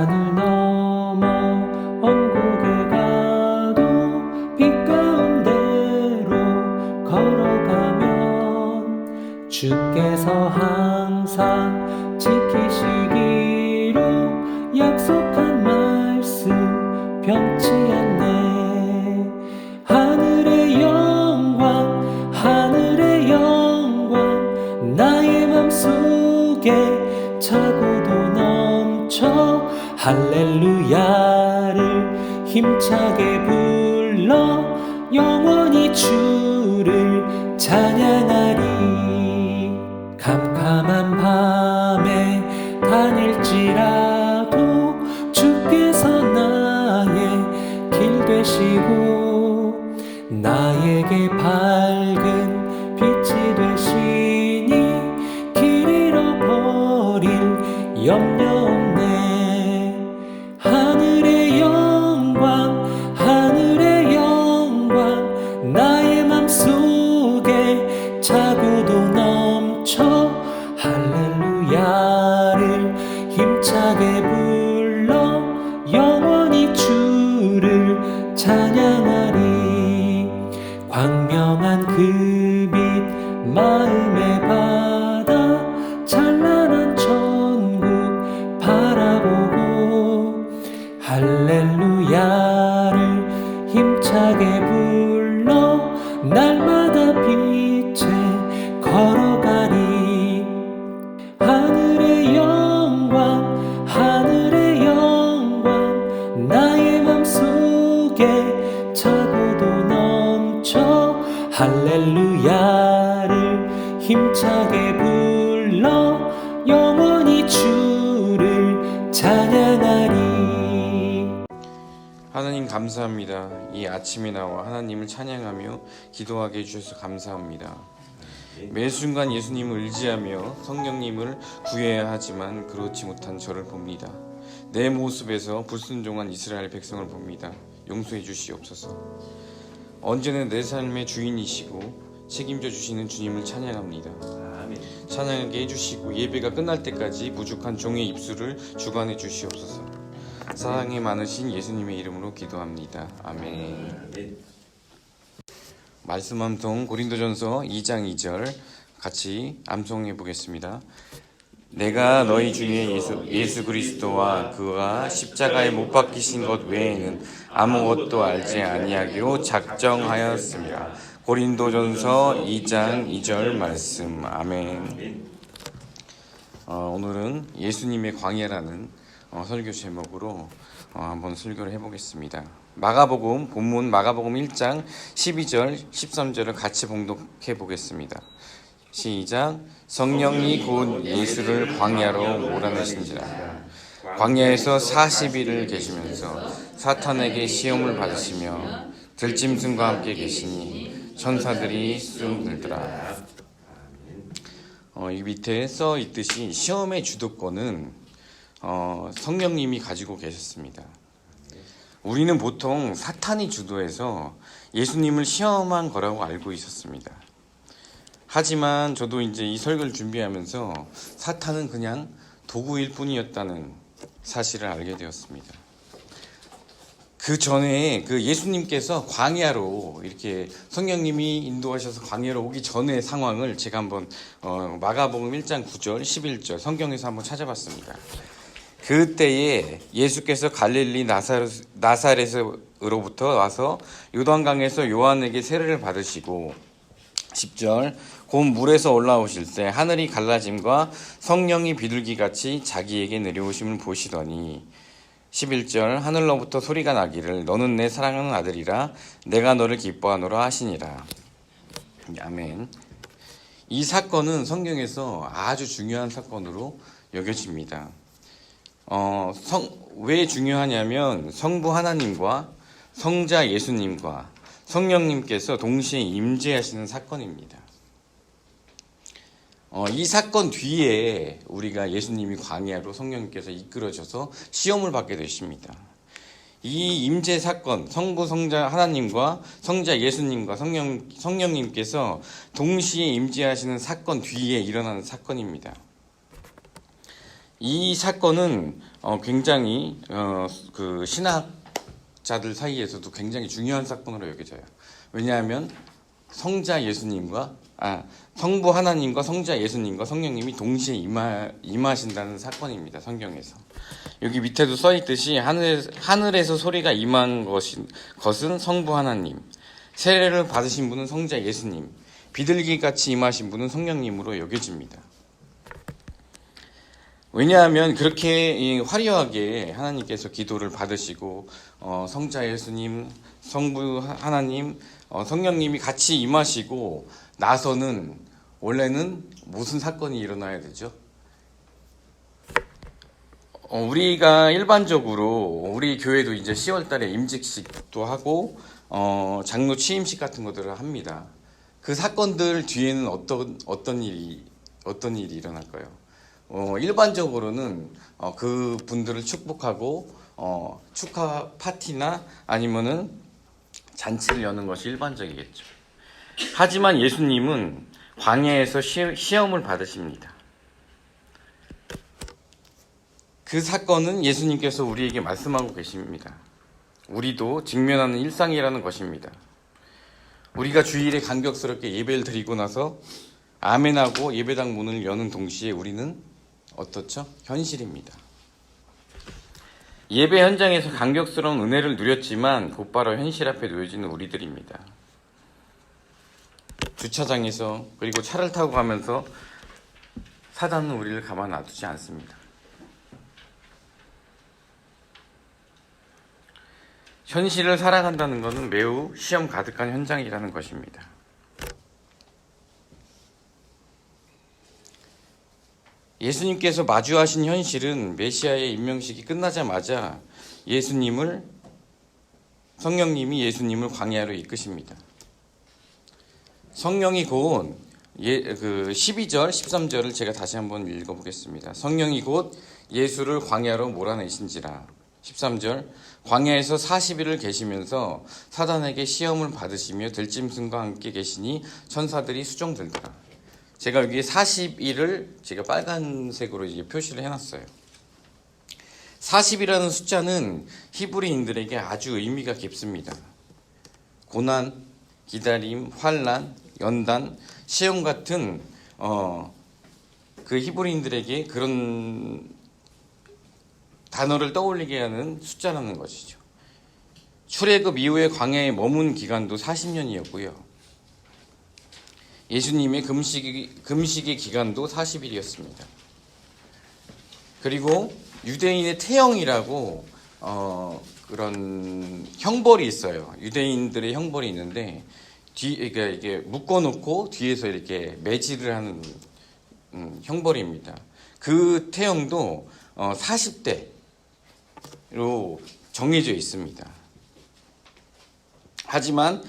산을 넘어 원국에 가도 빛 가운데로 걸어가면 주께서 항상 지키시기로 약속한 말씀 변치 않네. 하늘의 영광, 하늘의 영광, 나의 맘속에 차고도 넘쳐 할렐루야를 힘차게 불러 영원히 주를 찬양하리. 캄캄한 밤에 다닐지라도 주께서 나의 길 되시고 나에게 밝은 빛이 되시니 길 잃어버릴 염려 없네. 하늘의 영광, 하늘의 영광, 나의 맘속에 차고도 넘쳐 할렐루야를 힘차게 불러 영원히 주를 찬양하리. 광명한 그 빛 마음에 받아 찬란한 천국 바라보고 할렐루야를 힘차게 불러 날마다 빛에 걸어가리. 하늘의 영광, 하늘의 영광, 나의 맘속에 차고도 넘쳐 할렐루야를 힘차게 불러 영원히 주를 찬양하리. 하나님 감사합니다. 이 아침에 나와 하나님을 찬양하며 기도하게 해주셔서 감사합니다. 매 순간 예수님을 의지하며 성령님을 구해야 하지만 그렇지 못한 저를 봅니다. 내 모습에서 불순종한 이스라엘 백성을 봅니다. 용서해 주시옵소서. 언제나 내 삶의 주인이시고 책임져 주시는 주님을 찬양합니다. 찬양하게 해주시고 예배가 끝날 때까지 부족한 종의 입술을 주관해 주시옵소서. 사랑이 많으신 예수님의 이름으로 기도합니다. 아멘. 말씀 암송 고린도전서 2장 2절 같이 암송해 보겠습니다. 내가 너희 중에 예수 그리스도와 그가 십자가에 못 박히신 것 외에는 아무것도 알지 아니하기로 작정하였습니다. 고린도전서 2장 2절 말씀. 아멘. 오늘은 예수님의 광야라는 설교 제목으로 한번 설교를 해보겠습니다. 마가복음 본문 마가복음 1장 12절 13절을 같이 봉독해 보겠습니다. 시작. 성령이 곧 예수를 광야로 몰아내신지라. 광야에서 40일을 계시면서 사탄에게 시험을 받으시며 들짐승과 함께 계시니 천사들이 쑥들더라. 이 밑에 써 있듯이 시험의 주도권은 성령님이 가지고 계셨습니다. 우리는 보통 사탄이 주도해서 예수님을 시험한 거라고 알고 있었습니다. 하지만 저도 이제 이 설교를 준비하면서 사탄은 그냥 도구일 뿐이었다는 사실을 알게 되었습니다. 그 전에 그 예수님께서 광야로 이렇게 성령님이 인도하셔서 광야로 오기 전의 상황을 제가 한번 마가복음 1장 9절 11절 성경에서 한번 찾아봤습니다. 그때에 예수께서 갈릴리 나사렛으로부터 와서 요단강에서 요한에게 세례를 받으시고 10절 곧 물에서 올라오실 때 하늘이 갈라짐과 성령이 비둘기같이 자기에게 내려오심을 보시더니 11절 하늘로부터 소리가 나기를 너는 내 사랑하는 아들이라 내가 너를 기뻐하노라 하시니라. 아멘. 이 사건은 성경에서 아주 중요한 사건으로 여겨집니다. 왜 중요하냐면 성부 하나님과 성자 예수님과 성령님께서 동시에 임재하시는 사건입니다. 이 사건 뒤에 우리가 예수님이 광야로 성령님께서 이끌어져서 시험을 받게 되십니다. 이 임재 사건, 성부 성자 하나님과 성자 예수님과 성령님께서 동시에 임재하시는 사건 뒤에 일어나는 사건입니다. 이 사건은 굉장히 그 신학자들 사이에서도 굉장히 중요한 사건으로 여겨져요. 왜냐하면 성자 예수님과 성부 하나님과 성자 예수님과 성령님이 동시에 임하신다는 사건입니다. 성경에서. 여기 밑에도 써있듯이 하늘에서 소리가 임한 것은 성부 하나님, 세례를 받으신 분은 성자 예수님, 비둘기같이 임하신 분은 성령님으로 여겨집니다. 왜냐하면 그렇게 화려하게 하나님께서 기도를 받으시고 성자 예수님, 성부 하나님, 성령님이 같이 임하시고 나서는 원래는 무슨 사건이 일어나야 되죠? 우리가 일반적으로 우리 교회도 이제 10월 달에 임직식도 하고 장로 취임식 같은 것들을 합니다. 그 사건들 뒤에는 어떤 일이 일어날까요? 일반적으로는 그 분들을 축복하고 축하 파티나 아니면은 잔치를 여는 것이 일반적이겠죠. 하지만 예수님은 광야에서 시험을 받으십니다. 그 사건은 예수님께서 우리에게 말씀하고 계십니다. 우리도 직면하는 일상이라는 것입니다. 우리가 주일에 간격스럽게 예배를 드리고 나서 아멘하고 예배당 문을 여는 동시에 우리는 어떻죠? 현실입니다. 예배 현장에서 감격스러운 은혜를 누렸지만 곧바로 현실 앞에 놓여지는 우리들입니다. 주차장에서 그리고 차를 타고 가면서 사단은 우리를 가만 놔두지 않습니다. 현실을 살아간다는 것은 매우 시험 가득한 현장이라는 것입니다. 예수님께서 마주하신 현실은 메시아의 임명식이 끝나자마자 성령님이 예수님을 광야로 이끄십니다. 성령이 곧 12절, 13절을 제가 다시 한번 읽어보겠습니다. 성령이 곧 예수를 광야로 몰아내신지라. 13절, 광야에서 40일을 계시면서 사단에게 시험을 받으시며 들짐승과 함께 계시니 천사들이 수종들더라. 제가 여기 40일을 제가 빨간색으로 이제 표시를 해놨어요. 40이라는 숫자는 히브리인들에게 아주 의미가 깊습니다. 고난, 기다림, 환난, 연단, 시험 같은 그 히브리인들에게 그런 단어를 떠올리게 하는 숫자라는 것이죠. 출애굽 이후에 광야에 머문 기간도 40년이었고요. 예수님의 금식의 기간도 40일이었습니다. 그리고 유대인의 태형이라고 그런 형벌이 있어요. 유대인들의 형벌이 있는데 이게 묶어놓고 뒤에서 이렇게 매질을 하는 형벌입니다. 그 태형도 40대로 정해져 있습니다. 하지만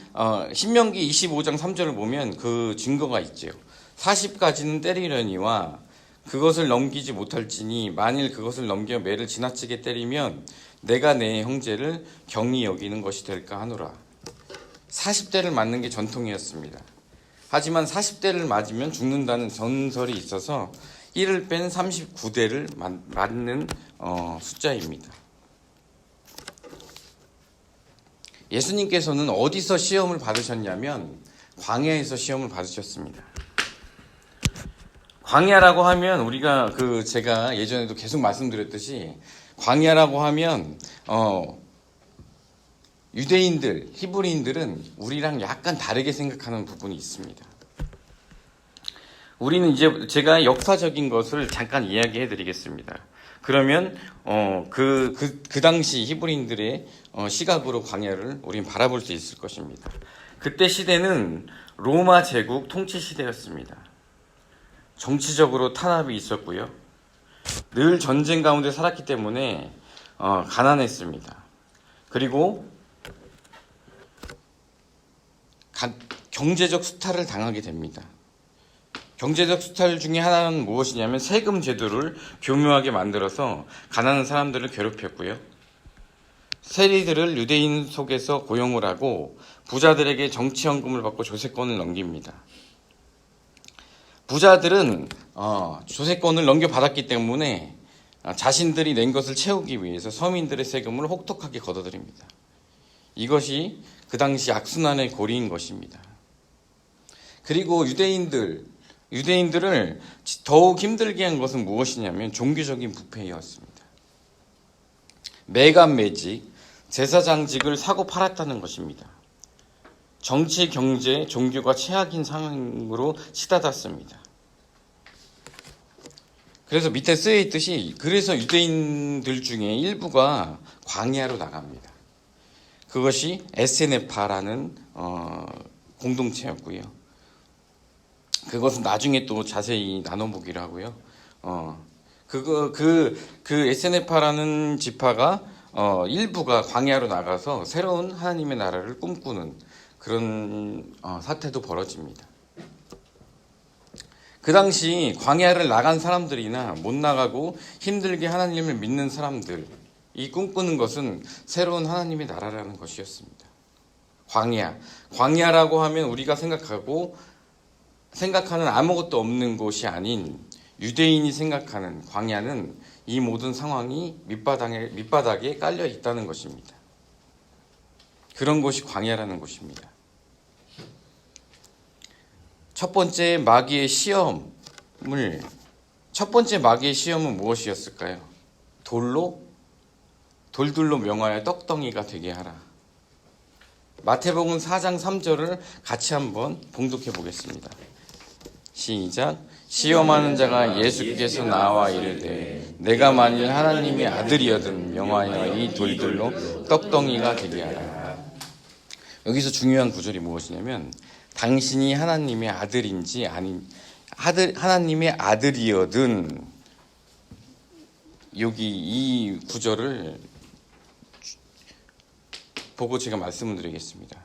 신명기 25장 3절을 보면 그 증거가 있죠. 40까지는 때리려니와 그것을 넘기지 못할지니 만일 그것을 넘겨 매를 지나치게 때리면 내가 내 형제를 경히 여기는 것이 될까 하노라. 40대를 맞는 게 전통이었습니다. 하지만 40대를 맞으면 죽는다는 전설이 있어서 1을 뺀 39대를 맞는 숫자입니다. 예수님께서는 어디서 시험을 받으셨냐면 광야에서 시험을 받으셨습니다. 광야라고 하면 우리가 제가 예전에도 계속 말씀드렸듯이 광야라고 하면 유대인들, 히브리인들은 우리랑 약간 다르게 생각하는 부분이 있습니다. 우리는 이제 제가 역사적인 것을 잠깐 이야기해 드리겠습니다. 그러면 그 당시 히브리인들의 시각으로 광야를 우리는 바라볼 수 있을 것입니다. 그때 시대는 로마 제국 통치 시대였습니다. 정치적으로 탄압이 있었고요. 늘 전쟁 가운데 살았기 때문에 가난했습니다. 그리고 경제적 수탈을 당하게 됩니다. 경제적 수탈 중에 하나는 무엇이냐면 세금 제도를 교묘하게 만들어서 가난한 사람들을 괴롭혔고요. 세리들을 유대인 속에서 고용을 하고 부자들에게 정치연금을 받고 조세권을 넘깁니다. 부자들은 조세권을 넘겨받았기 때문에 자신들이 낸 것을 채우기 위해서 서민들의 세금을 혹독하게 걷어들입니다. 이것이 그 당시 악순환의 고리인 것입니다. 그리고 유대인들을 더욱 힘들게 한 것은 무엇이냐면 종교적인 부패였습니다. 매간매직, 제사장직을 사고 팔았다는 것입니다. 정치, 경제, 종교가 최악인 상황으로 치닫았습니다. 그래서 밑에 쓰여 있듯이 그래서 유대인들 중에 일부가 광야로 나갑니다. 그것이 에세네파라는 공동체였고요. 그것은 나중에 또 자세히 나눠보기로 하고요. 그 에세네파라는 지파가 일부가 광야로 나가서 새로운 하나님의 나라를 꿈꾸는 그런 사태도 벌어집니다. 그 당시 광야를 나간 사람들이나 못 나가고 힘들게 하나님을 믿는 사람들이 꿈꾸는 것은 새로운 하나님의 나라라는 것이었습니다. 광야라고 하면 우리가 생각하는 아무것도 없는 곳이 아닌 유대인이 생각하는 광야는 이 모든 상황이 밑바닥에 깔려 있다는 것입니다. 그런 곳이 광야라는 곳입니다. 첫 번째 마귀의 시험은 무엇이었을까요? 돌들로 명하여 떡덩이가 되게 하라. 마태복음 4장 3절을 같이 한번 봉독해 보겠습니다. 시작. 시험하는 자가 예수께서 나와 이르되 내가 만일 하나님의 아들이여든 명하여 이 돌들로 떡덩이가 되게 하라. 여기서 중요한 구절이 무엇이냐면 당신이 하나님의 아들인지 하나님의 아들이여든, 여기 이 구절을 보고 제가 말씀을 드리겠습니다.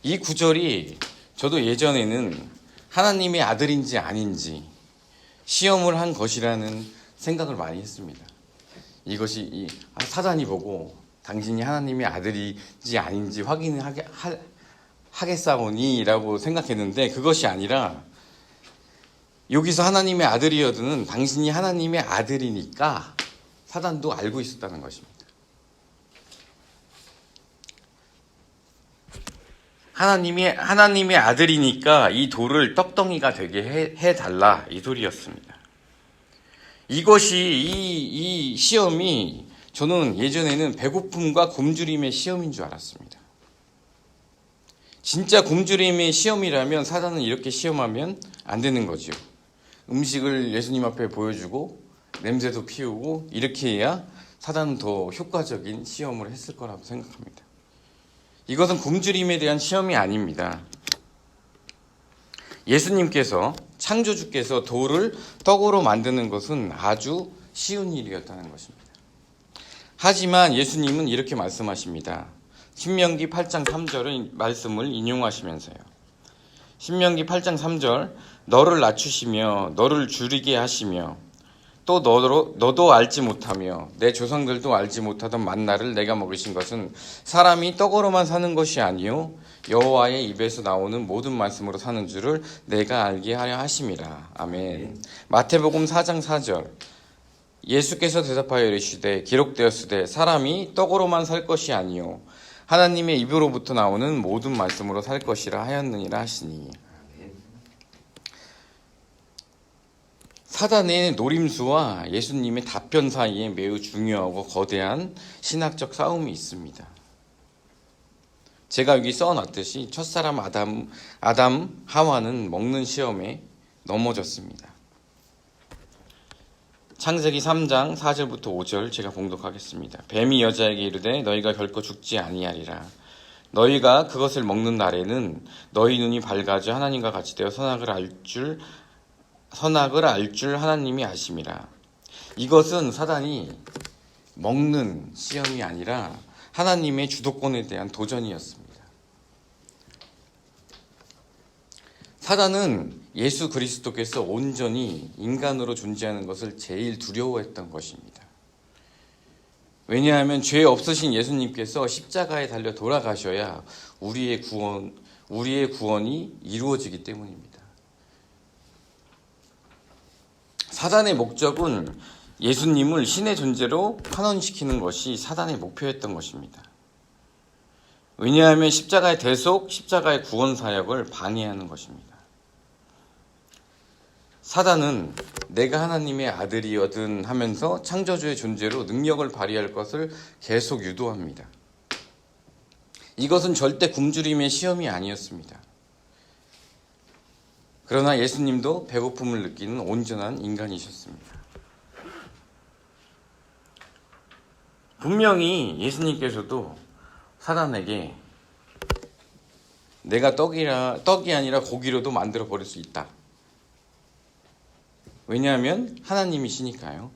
이 구절이 저도 예전에는 하나님의 아들인지 아닌지 시험을 한 것이라는 생각을 많이 했습니다. 이것이 사단이 보고 당신이 하나님의 아들인지 아닌지 확인을 하겠사오니 라고 생각했는데, 그것이 아니라 여기서 하나님의 아들이여든 당신이 하나님의 아들이니까 사단도 알고 있었다는 것입니다. 하나님의 아들이니까 이 돌을 떡덩이가 되게 해달라, 이 소리였습니다. 이 시험이 저는 예전에는 배고픔과 굶주림의 시험인 줄 알았습니다. 진짜 굶주림의 시험이라면 사단은 이렇게 시험하면 안 되는 거죠. 음식을 예수님 앞에 보여주고 냄새도 피우고 이렇게 해야 사단은 더 효과적인 시험을 했을 거라고 생각합니다. 이것은 굶주림에 대한 시험이 아닙니다. 예수님께서, 창조주께서 돌을 떡으로 만드는 것은 아주 쉬운 일이었다는 것입니다. 하지만 예수님은 이렇게 말씀하십니다. 신명기 8장 3절의 말씀을 인용하시면서요. 신명기 8장 3절, 너를 낮추시며 너를 줄이게 하시며 또 너도 알지 못하며 내 조상들도 알지 못하던 만나를 내가 먹이신 것은 사람이 떡으로만 사는 것이 아니요 여호와의 입에서 나오는 모든 말씀으로 사는 줄을 내가 알게 하려 하심이라. 아멘. 마태복음 4장 4절, 예수께서 대답하여 이르시되 기록되었으되 사람이 떡으로만 살 것이 아니요 하나님의 입으로부터 나오는 모든 말씀으로 살 것이라 하였느니라 하시니. 사단의 노림수와 예수님의 답변 사이에 매우 중요하고 거대한 신학적 싸움이 있습니다. 제가 여기 써놨듯이 첫사람 아담 하와는 먹는 시험에 넘어졌습니다. 창세기 3장 4절부터 5절 제가 봉독하겠습니다. 뱀이 여자에게 이르되 너희가 결코 죽지 아니하리라. 너희가 그것을 먹는 날에는 너희 눈이 밝아져 하나님과 같이 되어 선악을 알 줄 하나님이 아심이라. 이것은 사단이 먹는 시험이 아니라 하나님의 주도권에 대한 도전이었습니다. 사단은 예수 그리스도께서 온전히 인간으로 존재하는 것을 제일 두려워했던 것입니다. 왜냐하면 죄 없으신 예수님께서 십자가에 달려 돌아가셔야 우리의 구원이 이루어지기 때문입니다. 사단의 목적은 예수님을 신의 존재로 환원시키는 것이 사단의 목표였던 것입니다. 왜냐하면 십자가의 대속, 십자가의 구원 사역을 방해하는 것입니다. 사단은 내가 하나님의 아들이거든 하면서 창조주의 존재로 능력을 발휘할 것을 계속 유도합니다. 이것은 절대 굶주림의 시험이 아니었습니다. 그러나 예수님도 배고픔을 느끼는 온전한 인간이셨습니다. 분명히 예수님께서도 사단에게 내가 떡이 아니라 고기로도 만들어 버릴 수 있다. 왜냐하면 하나님이시니까요.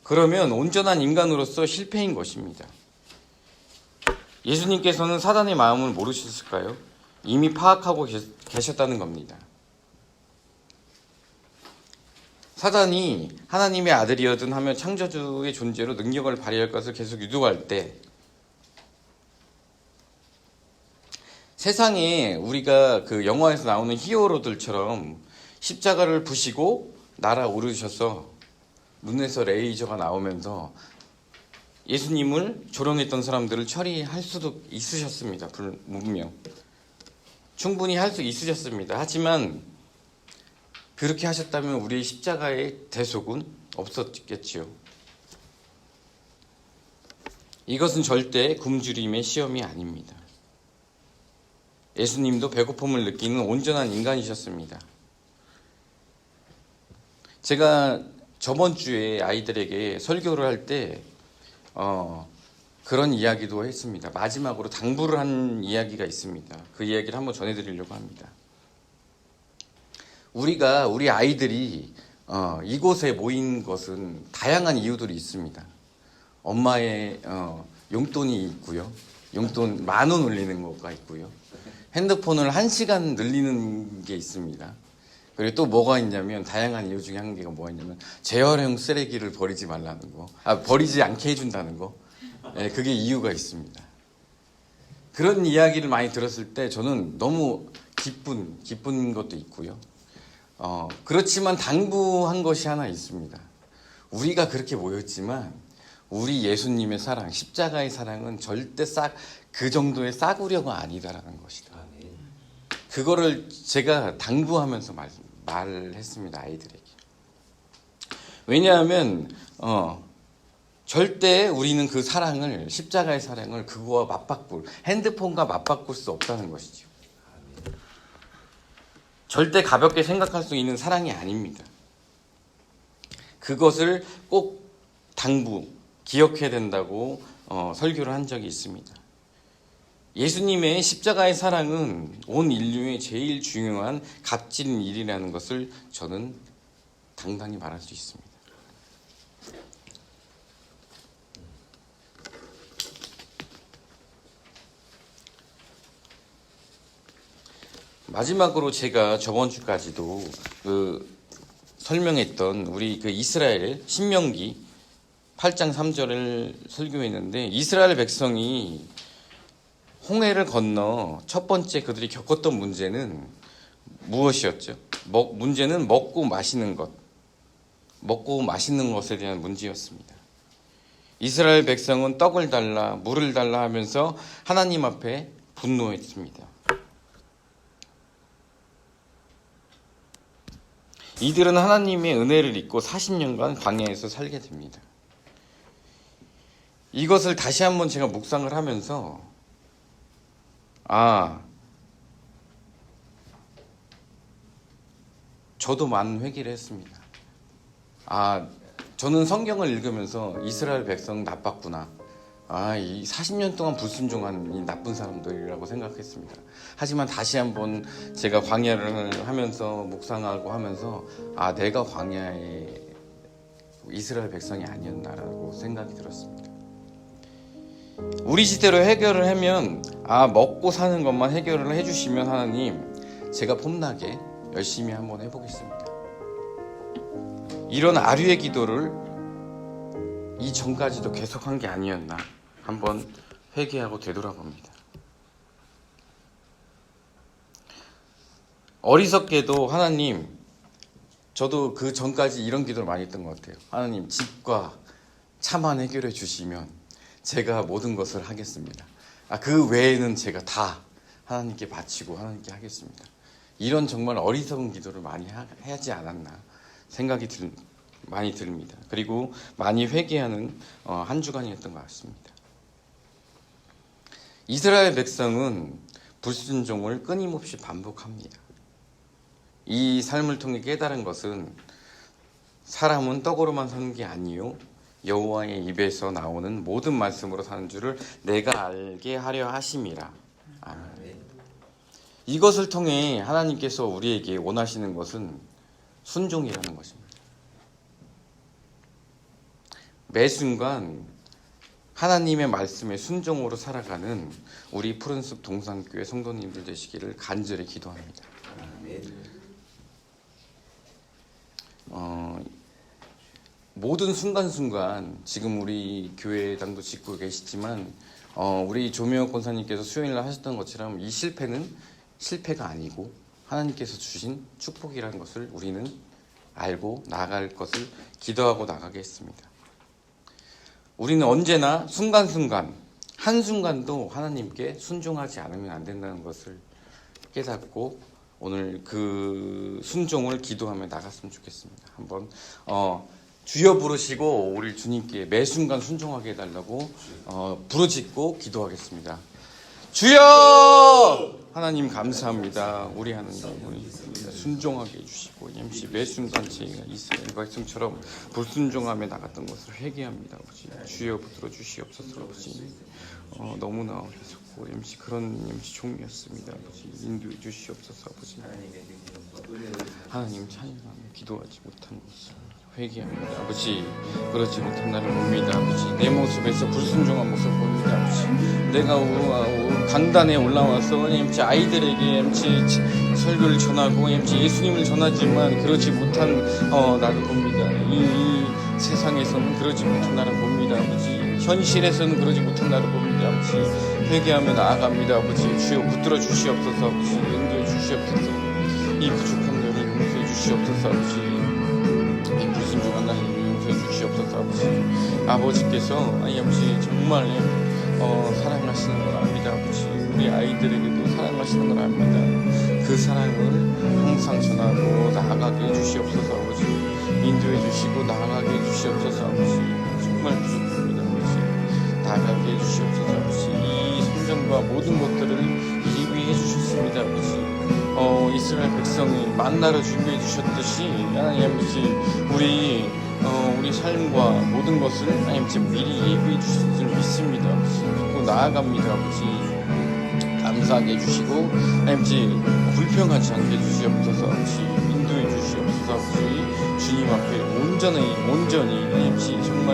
그러면 온전한 인간으로서 실패인 것입니다. 예수님께서는 사단의 마음을 모르셨을까요? 이미 파악하고 계셨다는 겁니다. 사단이 하나님의 아들이거든 하며 창조주의 존재로 능력을 발휘할 것을 계속 유도할 때 세상에 우리가 그 영화에서 나오는 히어로들처럼 십자가를 부시고 날아오르셔서 눈에서 레이저가 나오면서 예수님을 조롱했던 사람들을 처리할 수도 있으셨습니다. 분명 충분히 할 수 있으셨습니다. 하지만 그렇게 하셨다면 우리의 십자가의 대속은 없었겠지요. 이것은 절대 굶주림의 시험이 아닙니다. 예수님도 배고픔을 느끼는 온전한 인간이셨습니다. 제가 저번 주에 아이들에게 설교를 할 때 그런 이야기도 했습니다. 마지막으로 당부를 한 이야기가 있습니다. 그 이야기를 한번 전해드리려고 합니다. 우리 아이들이 이곳에 모인 것은 다양한 이유들이 있습니다. 엄마의 용돈이 있고요. 용돈 10,000원 올리는 것가 있고요. 핸드폰을 1시간 늘리는 게 있습니다. 그리고 또 뭐가 있냐면 다양한 이유 중에 한 개가 뭐가 있냐면 재활용 쓰레기를 버리지 말라는 거, 버리지 않게 해준다는 거. 네, 그게 이유가 있습니다. 그런 이야기를 많이 들었을 때 저는 너무 기쁜 것도 있고요. 그렇지만 당부한 것이 하나 있습니다. 우리가 그렇게 모였지만 우리 예수님의 사랑, 십자가의 사랑은 절대 그 정도의 싸구려가 아니다라는 것이다. 그거를 제가 당부하면서 말했습니다. 아이들에게. 왜냐하면 절대 우리는 그 사랑을, 십자가의 사랑을 그거와 핸드폰과 맞바꿀 수 없다는 것이죠. 절대 가볍게 생각할 수 있는 사랑이 아닙니다. 그것을 꼭 기억해야 된다고 설교를 한 적이 있습니다. 예수님의 십자가의 사랑은 온 인류의 제일 중요한 값진 일이라는 것을 저는 당당히 말할 수 있습니다. 마지막으로 제가 저번 주까지도 설명했던 우리 이스라엘 신명기 8장 3절을 설교했는데 이스라엘 백성이 홍해를 건너 첫 번째 그들이 겪었던 문제는 무엇이었죠? 문제는 먹고 마시는 것에 대한 문제였습니다. 이스라엘 백성은 떡을 달라 물을 달라 하면서 하나님 앞에 분노했습니다. 이들은 하나님의 은혜를 잊고 40년간 광야에서 살게 됩니다. 이것을 다시 한번 제가 묵상을 하면서 저도 많은 회개를 했습니다. 저는 성경을 읽으면서 이스라엘 백성 나빴구나. 이 40년 동안 불순종한 이 나쁜 사람들이라고 생각했습니다. 하지만 다시 한번 제가 광야를 하면서 묵상하고 하면서 내가 광야의 이스라엘 백성이 아니었나라고 생각이 들었습니다. 우리 시대로 해결을 하면 먹고 사는 것만 해결을 해주시면 하나님 제가 폼나게 열심히 한번 해보겠습니다. 이런 아류의 기도를 이전까지도 계속한 게 아니었나 한번 회개하고 되돌아봅니다. 어리석게도 하나님 저도 그 전까지 이런 기도를 많이 했던 것 같아요. 하나님, 집과 차만 해결해 주시면 제가 모든 것을 하겠습니다. 그 외에는 제가 다 하나님께 바치고 하나님께 하겠습니다. 이런 정말 어리석은 기도를 많이 하지 않았나 생각이 많이 듭니다. 그리고 많이 회개하는 한 주간이었던 것 같습니다. 이스라엘 백성은 불순종을 끊임없이 반복합니다. 이 삶을 통해 깨달은 것은 사람은 떡으로만 사는 게 아니요 여호와의 입에서 나오는 모든 말씀으로 사는 줄을 내가 알게 하려 하심이라. 아멘. 이것을 통해 하나님께서 우리에게 원하시는 것은 순종이라는 것입니다. 매 순간 하나님의 말씀에 순종으로 살아가는 우리 푸른숲 동산교회 성도님들 되시기를 간절히 기도합니다. 모든 순간순간 지금 우리 교회당도 짓고 계시지만 우리 조명혁 권사님께서 수요일날 하셨던 것처럼 이 실패는 실패가 아니고 하나님께서 주신 축복이라는 것을 우리는 알고 나아갈 것을 기도하고 나가겠습니다. 우리는 언제나 순간순간 한순간도 하나님께 순종하지 않으면 안 된다는 것을 깨닫고 오늘 그 순종을 기도하며 나갔으면 좋겠습니다. 한번 주여 부르시고 우리 주님께 매 순간 순종하게 해달라고 부르짖고 기도하겠습니다. 주여! 하나님 감사합니다. 우리 하나님 우리 순종하게 해주시고 매 순간 저희가 이스라엘 백성처럼 불순종하며 나갔던 것을 회개합니다. 아버지 주여 붙들어 주시옵소서. 아버지 너무나 어리석고 그런 종이었습니다. 아버지 인도해 주시옵소서. 아버지 하나님 찬양하며 기도하지 못한 것을 회개합니다. 아버지 그렇지 못한 나를 봅니다. 아버지 내 모습에서 불순종한 모습을 봅니다. 아버지 내가 강단에 올라와서 아이들에게 설교를 전하고 예수님을 전하지만 그렇지 못한 나를 봅니다. 이 세상에서는 그러지 못한 나를 봅니다. 아버지 현실에서는 그러지 못한 나를 봅니다. 아버지 회개하며 나아갑니다. 아버지 주여 붙들어 주시옵소서. 아버지 인도해 주시옵소서. 이 부족한 나를 용서해 주시옵소서. 아버지 이 불순종한 나를 용서해 주시옵소서. 아버지께서 아버지 정말 사랑하시는 걸 압니다. 아버지 우리 아이들에게도 사랑하시는 걸 압니다. 그 사랑을 항상 전하고 나아가게 해주시옵소서. 아버지 인도해 주시고 나아가게 해주시옵소서. 아버지 정말 부족합니다. 아버지 나아가게 해주시옵소서. 아버지 이 성전과 모든 것들을 예비해 주셨습니다. 아버지 이스라엘 백성이 만나를 준비해 주셨듯이 하나님 아버지 우리 삶과 모든 것을 하나님 미리 예비해 주실 줄 믿습니다. 아버지 믿고 나아갑니다. 아버지 감사하게 해주시고 하나님 불평하지 않게 해주시옵소서. 아버지 인도해 주시옵소서. 아버지 주님 앞에 온전히 하나님 정말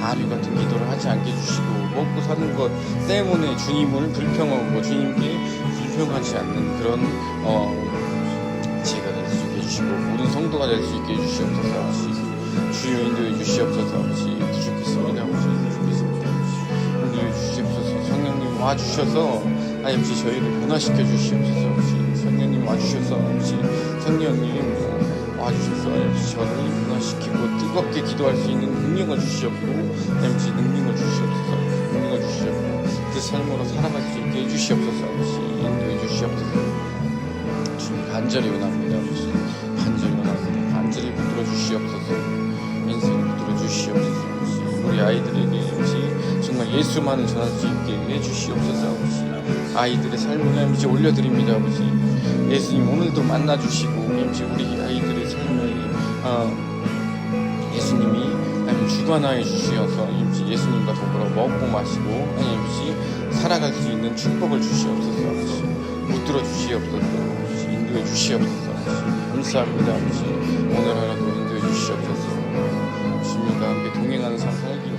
아류 같은 기도를 하지 않게 해주시고 먹고 사는 것 때문에 주님을 불평하고 주님께 불평하지 않는 그런 제가 될 수 있게 해주시고 모든 성도가 될 수 있게 해주시옵소서. 아버지 주여 인도해 주시옵소서. 아버지 부족했습니다. 아버지 부족했습니다. 인도해 주시옵소서. 성령님 와주셔서 아버지 저희를 변화시켜 주시옵소서. 아버지 성령님 와주셔서 아버지 성령님 와주셔서 아버지 저를 변화시키고 뜨겁게 기도할 수 있는 능력을 주시옵고 아버지 능력을 주시옵소서. 능력을 주시옵고 그 삶으로 살아갈 수 있게 해주시옵소서. 아버지 인도해 주시옵소서. 주님 간절히 원합니다. 아버지 간절히 원합니다. 간절히 붙들어 주시옵소서. 인생을 붙들어 주시옵소서. 우리 아이들에게 아버지 정말 예수만을 전할 수 있게 해주시옵소서. 아버지 아이들의 삶을 아버지 올려드립니다. 아버지 예수님 오늘도 만나주시고 아버지 우리 아이들의 삶을 예수님이 주관하여 주시어서 아버지 예수님과 더불어 먹고 마시고 아버지 살아갈 수 있는 축복을 주시옵소서. 아버지 붙들어 주시옵소서. 아버지 인도해 주시옵소서. 감사합니다. 아버지 오늘 하루도 인도해 주시옵소서. 주님과 함께 동행하는 삶 살기를